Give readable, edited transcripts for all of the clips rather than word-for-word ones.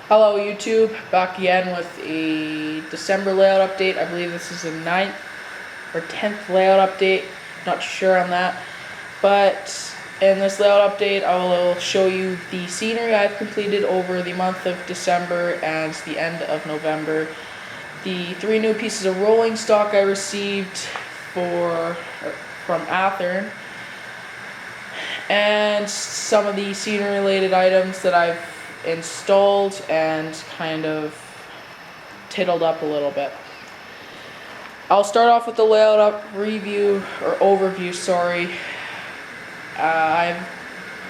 Hello YouTube, back again with a December layout update. I believe this is the 9th or 10th layout update, not sure on that. But in this layout update I will show you the scenery I've completed over the month of December and the end of November. The 3 new pieces of rolling stock I received from Athearn, and some of the scenery related items that I've installed and kind of titled up a little bit. I'll start off with the layout overview, sorry. I've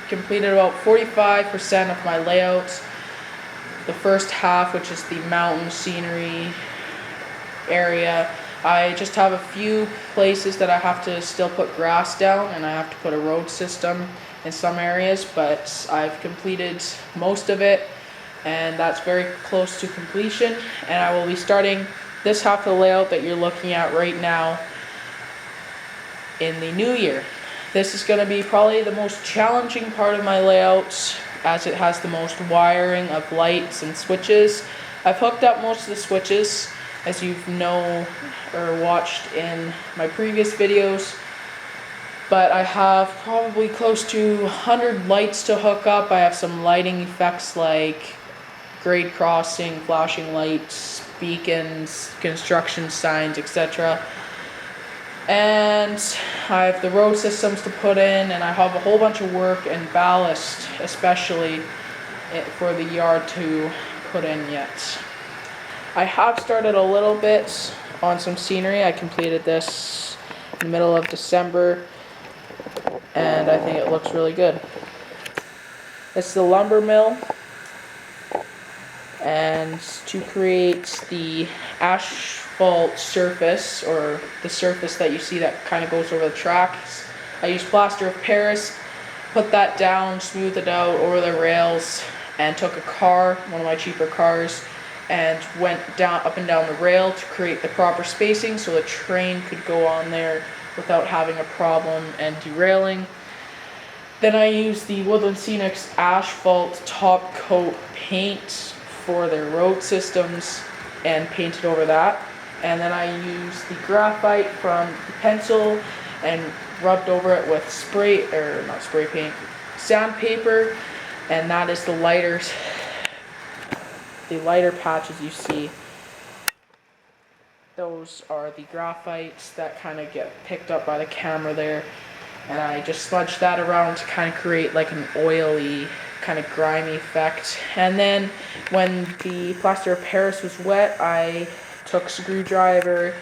completed about 45% of my layouts. The first half, which is the mountain scenery area, I just have a few places that I have to still put grass down, and I have to put a road system in some areas, but I've completed most of it, and that's very close to completion. And I will be starting this half of the layout that you're looking at right now in the new year. This is going to be probably the most challenging part of my layout, as it has the most wiring of lights and switches. I've hooked up most of the switches, as you've watched in my previous videos, but I have probably close to 100 lights to hook up. I have some lighting effects like grade crossing, flashing lights, beacons, construction signs, etc. And I have the road systems to put in, and I have a whole bunch of work and ballast, especially for the yard, to put in yet. I have started a little bit on some scenery. I completed this in the middle of December, and I think it looks really good. It's the lumber mill, and to create the asphalt surface, or the surface that you see that kind of goes over the tracks, I used plaster of Paris, put that down, smoothed it out over the rails, and took a car, one of my cheaper cars, and went up and down the rail to create the proper spacing so the train could go on there without having a problem and derailing. Then I used the Woodland Scenics asphalt top coat paint for their road systems and painted over that. And then I used the graphite from the pencil and rubbed over it with sandpaper, and that is the lighter patches you see. Those are the graphites that kind of get picked up by the camera there, and I just smudged that around to kind of create like an oily, kind of grimy effect. And then when the plaster of Paris was wet, I took a screwdriver,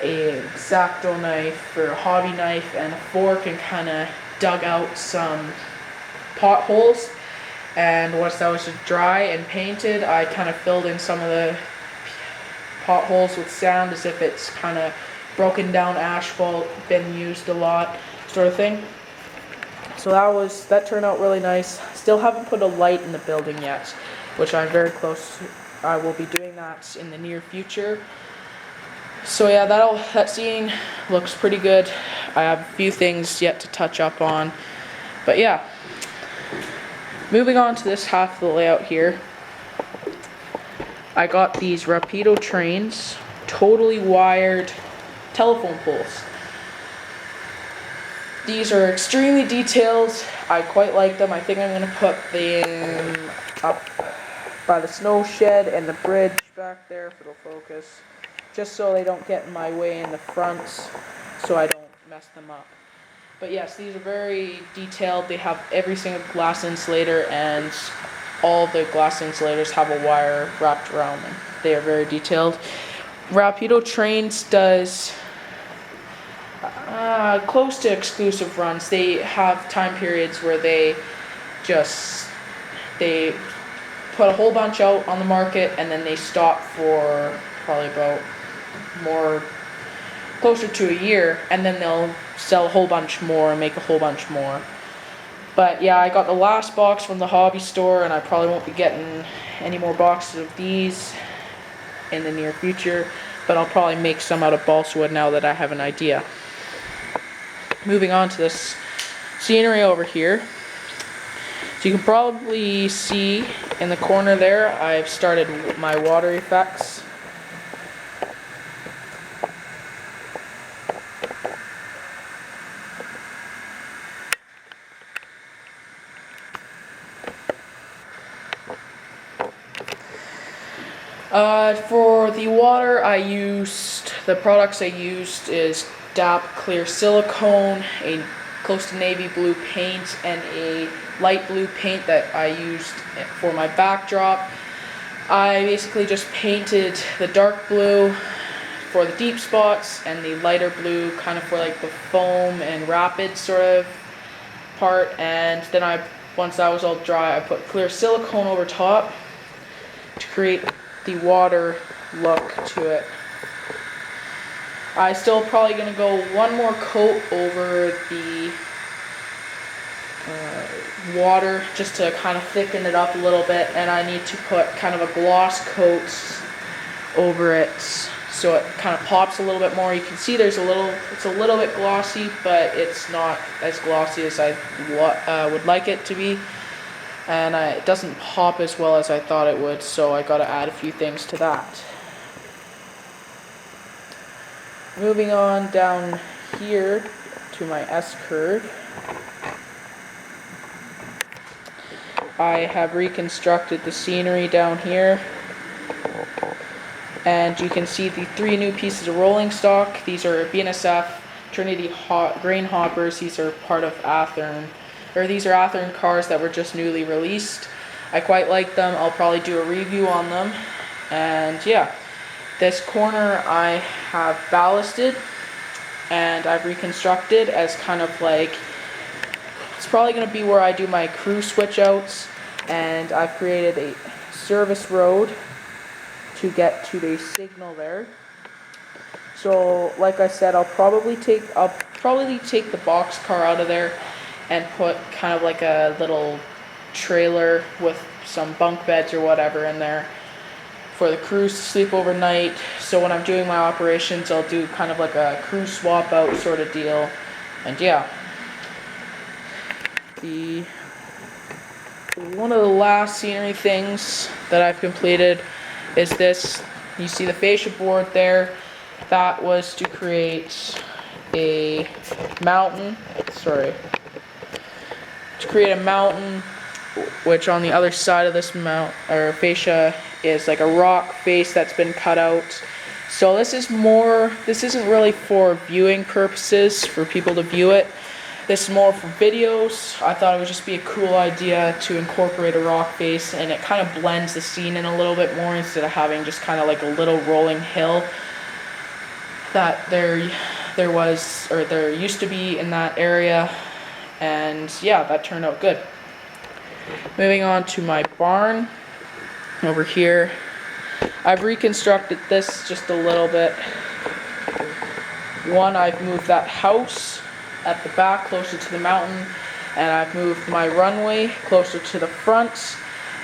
a X-Acto knife or a hobby knife, and a fork, and kind of dug out some potholes. And once that was dry and painted, I kind of filled in some of the potholes with sand, as if it's kind of broken down asphalt, been used a lot, sort of thing. So that turned out really nice. Still haven't put a light in the building yet, which I'm very close to. I will be doing that in the near future. So yeah, that scene looks pretty good. I have a few things yet to touch up on, but yeah. Moving on to this half of the layout here, I got these Rapido trains, totally wired telephone poles. These are extremely detailed. I quite like them. I think I'm going to put them up by the snow shed and the bridge back there, if it'll focus, just so they don't get in my way in the front, so I don't mess them up. But yes, these are very detailed. They have every single glass insulator, and all the glass insulators have a wire wrapped around them. They are very detailed. Rapido Trains does close to exclusive runs. They have time periods where they put a whole bunch out on the market, and then they stop for probably about closer to a year, and then they'll sell a whole bunch more and make a whole bunch more. But yeah, I got the last box from the hobby store, and I probably won't be getting any more boxes of these in the near future, but I'll probably make some out of balsa wood now that I have an idea. Moving on to this scenery over here. So you can probably see in the corner there, I've started my water effects. For the water, the products I used is DAP clear silicone, a close to navy blue paint, and a light blue paint that I used for my backdrop. I basically just painted the dark blue for the deep spots and the lighter blue kind of for like the foam and rapid sort of part, and then once that was all dry, I put clear silicone over top to create the water look to it. I still probably gonna go one more coat over the water just to kind of thicken it up a little bit, and I need to put kind of a gloss coat over it so it kind of pops a little bit more. You can see it's a little bit glossy, but it's not as glossy as I would like it to be. And it doesn't pop as well as I thought it would, so I gotta add a few things to that. Moving on down here to my S-curve, I have reconstructed the scenery down here, and you can see the 3 new pieces of rolling stock. These are BNSF Trinity grain hoppers. These are part of Athearn. These are Athearn cars that were just newly released. I quite like them. I'll probably do a review on them. And yeah, this corner I have ballasted and I've reconstructed as kind of like, it's probably going to be where I do my crew switch outs, and I've created a service road to get to the signal there. So like I said, I'll probably take the box car out of there and put kind of like a little trailer with some bunk beds or whatever in there for the crews to sleep overnight. So when I'm doing my operations, I'll do kind of like a crew swap out sort of deal. And yeah, one of the last scenery things that I've completed is this. You see the fascia board there. That was to create a mountain. To create a mountain, which on the other side of this fascia is like a rock face that's been cut out. So this isn't really for viewing purposes, for people to view it. This is more for videos. I thought it would just be a cool idea to incorporate a rock face, and it kind of blends the scene in a little bit more instead of having just kind of like a little rolling hill that there used to be in that area. And yeah, that turned out good. Moving on to my barn over here, I've reconstructed this just a little bit. I've moved that house at the back closer to the mountain, and I've moved my runway closer to the front,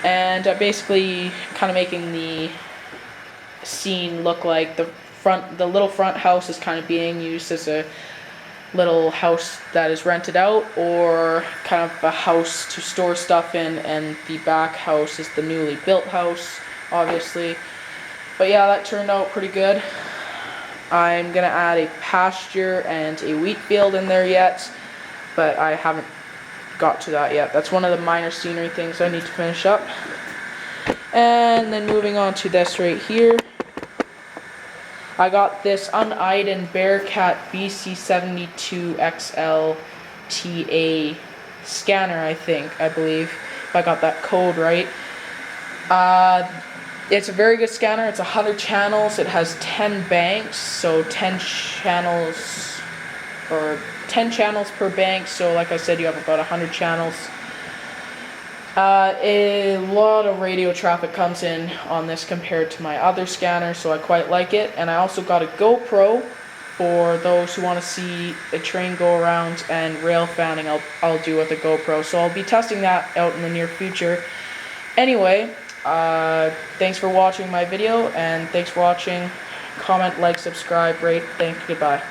and I'm basically kind of making the scene look like the little front house is kind of being used as a little house that is rented out, or kind of a house to store stuff in, and the back house is the newly built house, obviously. But yeah, that turned out pretty good. I'm gonna add a pasture and a wheat field in there yet, but I haven't got to that yet. That's one of the minor scenery things I need to finish up. And then moving on to this right here, I got this Uneiden Bearcat BC72XL TA scanner, I believe, if I got that code right. It's a very good scanner. It's 100 channels. It has 10 banks, so 10 channels per bank. So like I said, you have about 100 channels. A lot of radio traffic comes in on this compared to my other scanner, so I quite like it. And I also got a GoPro for those who want to see a train go around, and rail fanning I'll do with a GoPro. So I'll be testing that out in the near future. Anyway, thanks for watching my video, and thanks for watching. Comment, like, subscribe, rate. Thank you, goodbye.